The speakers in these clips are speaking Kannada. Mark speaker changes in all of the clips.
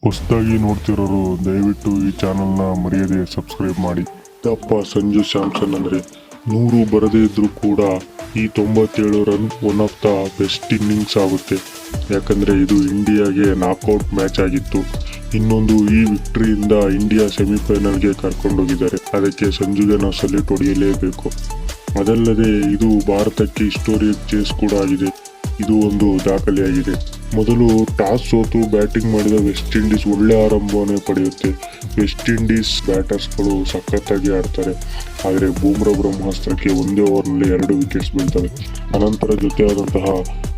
Speaker 1: ಹೊಸದಾಗಿ ನೋಡ್ತಿರೋರು ದಯವಿಟ್ಟು ಈ ಚಾನಲ್ನ ಮರೆಯದೆ ಸಬ್ಸ್ಕ್ರೈಬ್ ಮಾಡಿ. ಅಪ್ಪ ಸಂಜು ಸ್ಯಾಮ್ಸನ್ ಅಂದರೆ 100 ಬರದೇ ಇದ್ರೂ ಕೂಡ ಈ 97 run one of the best innings ಆಗುತ್ತೆ. ಯಾಕಂದರೆ ಇದು ಇಂಡಿಯಾಗೆ ನಾಕ್ಔಟ್ ಮ್ಯಾಚ್ ಆಗಿತ್ತು. ಇನ್ನೊಂದು ಈ ವಿಕ್ಟ್ರಿಯಿಂದ ಇಂಡಿಯಾ ಸೆಮಿಫೈನಲ್ಗೆ ಕರ್ಕೊಂಡೋಗಿದ್ದಾರೆ. ಅದಕ್ಕೆ ಸಂಜುಗೆ ನಾವು ಸಲ್ಯೂಟ್ ಹೊಡೆಯಲೇಬೇಕು. ಅದಲ್ಲದೆ ಇದು ಭಾರತಕ್ಕೆ ಹಿಸ್ಟೋರಿಕ್ ಚೇಸ್ ಕೂಡ ಆಗಿದೆ. ಇದು ಒಂದು ದಾಖಲೆಯಾಗಿದೆ. ಮೊದಲು ಟಾಸ್ ಸೋತು ಬ್ಯಾಟಿಂಗ್ ಮಾಡಿದ ವೆಸ್ಟ್ ಇಂಡೀಸ್ ಒಳ್ಳೆ ಆರಂಭವನ್ನೇ ಪಡೆಯುತ್ತೆ. ವೆಸ್ಟ್ ಇಂಡೀಸ್ ಬ್ಯಾಟರ್ಸ್ಗಳು ಸಖತ್ತಾಗಿ ಆಡ್ತಾರೆ. ಆದರೆ ಬೂಮ್ರಾ ಬ್ರಹ್ಮಾಸ್ತ್ರಕ್ಕೆ ಒಂದೇ ಓವರ್ನಲ್ಲಿ 2 ವಿಕೆಟ್ಸ್ ಬೀಳ್ತವೆ. ಅನಂತರ ಜೊತೆಯಾದಂತಹ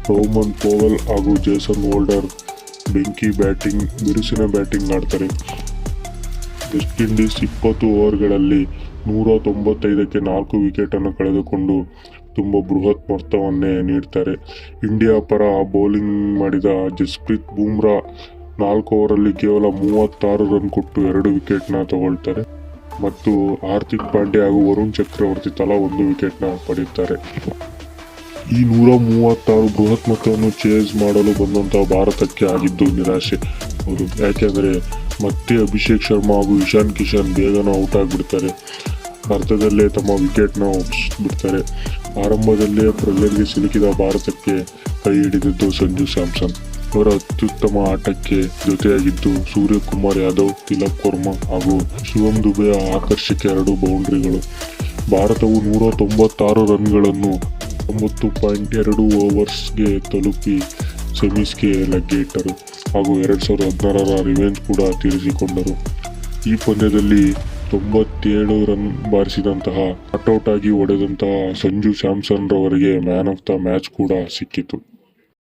Speaker 1: ರೋಮನ್ ಪೋವೆಲ್ ಹಾಗೂ ಜೇಸನ್ ಹೋಲ್ಡರ್ ಬಿರುಸಿನ ಬ್ಯಾಟಿಂಗ್ ಆಡ್ತಾರೆ. ವೆಸ್ಟ್ ಇಂಡೀಸ್ 20 ಓವರ್ಗಳಲ್ಲಿ 195ಕ್ಕೆ 4 ವಿಕೆಟನ್ನು ಕಳೆದುಕೊಂಡು ತುಂಬ ಬೃಹತ್ ಮೊತ್ತವನ್ನೇ ನೀಡ್ತಾರೆ. ಇಂಡಿಯಾ ಪರ ಬೌಲಿಂಗ್ ಮಾಡಿದ ಜಸ್ಪ್ರೀತ್ ಬೂಮ್ರಾ 4 ಓವರಲ್ಲಿ ಕೇವಲ 36 ರನ್ ಕೊಟ್ಟು 2 ವಿಕೆಟ್ನ ತಗೊಳ್ತಾರೆ ಮತ್ತು ಹಾರ್ದಿಕ್ ಪಾಂಡ್ಯ ಹಾಗೂ ವರುಣ್ ಚಕ್ರವರ್ತಿ ತಲಾ 1 ವಿಕೆಟ್ನ ಪಡೆಯುತ್ತಾರೆ. ಈ 136 ಬೃಹತ್ ಮೊತ್ತವನ್ನು ಚೇಸ್ ಮಾಡಲು ಬಂದಂತಹ ಭಾರತಕ್ಕೆ ಆಗಿದ್ದು ನಿರಾಶೆ. ಹೌದು, ಯಾಕೆಂದರೆ ಮತ್ತೆ ಅಭಿಷೇಕ್ ಶರ್ಮಾ ಹಾಗೂ ಇಶಾನ್ ಕಿಶನ್ ಬೇಗನೆ ಔಟ್ ಆಗಿಬಿಡ್ತಾರೆ. ಅರ್ಧದಲ್ಲೇ ತಮ್ಮ ವಿಕೆಟ್ನ ಬಿಡ್ತಾರೆ. ಆರಂಭದಲ್ಲೇ ಪ್ರೆಲ್ಲರ್ಗೆ ಸಿಲುಕಿದ ಭಾರತಕ್ಕೆ ಕೈ ಹಿಡಿದಿದ್ದು ಸಂಜು ಸ್ಯಾಮ್ಸನ್. ಅವರ ಅತ್ಯುತ್ತಮ ಆಟಕ್ಕೆ ಜೊತೆಯಾಗಿದ್ದು ಸೂರ್ಯಕುಮಾರ್ ಯಾದವ್, ತಿಲಕ್ ವರ್ಮಾ ಹಾಗೂ ಶಿವಮ್ ದುಬೆಯ ಆಕರ್ಷಕ 2 ಬೌಂಡ್ರಿಗಳು. ಭಾರತವು 196 ರನ್ಗಳನ್ನು 9.2 ಓವರ್ಸ್ಗೆ ತಲುಪಿ ಸೆಮೀಸ್ಗೆ ಲಗ್ಗೆ ಇಟ್ಟರು ಹಾಗೂ 2016ರ ರಿವೆಂಜ್ ಕೂಡ ತೀರಿಸಿಕೊಂಡರು. ಈ ಪಂದ್ಯದಲ್ಲಿ 97 ರನ್ ಬಾರಿಸಿದಂತಹ ನಾಟ್ಔಟ್ ಆಗಿ ಹೊಡೆದಂತಹ ಸಂಜು ಸ್ಯಾಮ್ಸನ್ ರವರಿಗೆ ಮ್ಯಾನ್ ಆಫ್ ದ ಮ್ಯಾಚ್ ಕೂಡ ಸಿಕ್ಕಿತು.